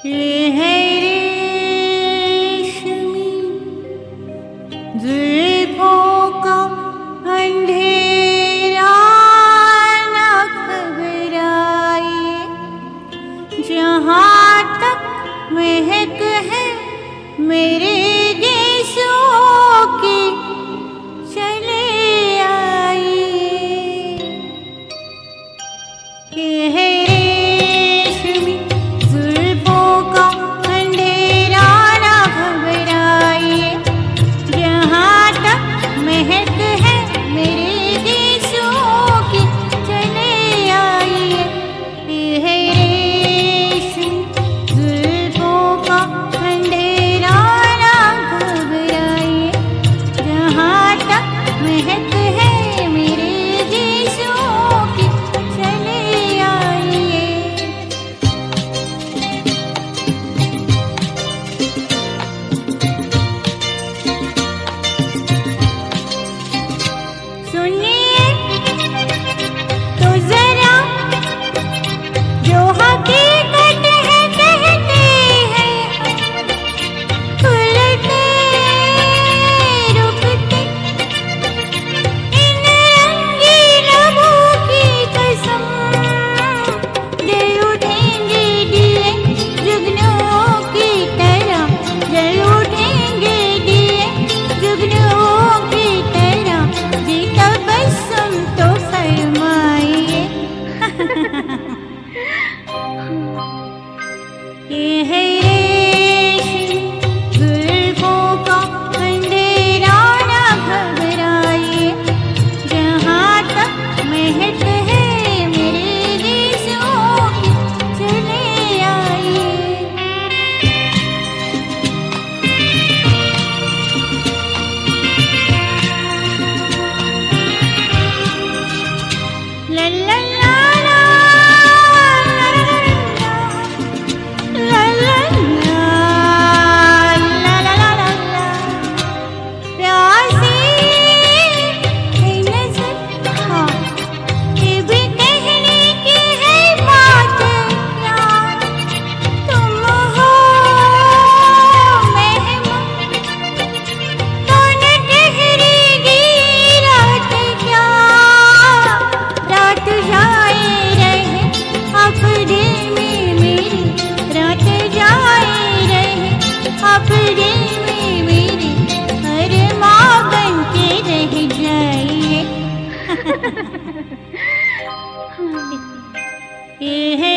ये है रेशमी जुल्फों का अंधेरा, न घबराइए, जहाँ तक महक है मेरे गीतों की चले आइए। ये है रेशमी जुल्फों का अंधेरा, न घबराइए, जहाँ तक महक है मेरे गीतों की चले आइए। ये है रेशमी जुल्फों का अंधेरा, न घबराइए, जहाँ तक महक है मेरे गीतों की चले आइए। सुनिए तो जरा, जो हकीकत है कहते हैं, खुलते रुकते इन रंगीन लबों की कसम, जल उठेंगे दिए जुगनुओं की तरह, जल उठेंगे दिए जुगनुओं की तरह, जी तबस्सुम तो फरमाइए। ये है रेशमी जुल्फों का अंधेरा, न घबराइए, जहाँ तक महक है मेरे गीतों की चले आइए। ला ला ला ला, ला ला ला, ला ला ला ला ला। प्यासी है नज़र, हाँ, ये भी कहने की है बात क्या, तुम हो मेहमान, कौन ठहरेगी रात क्या, रात जाए रहे अब दिल में मेरी, रात जाए रहे अब दिल में मेरी, अरमां बन के रह जाइए। ये है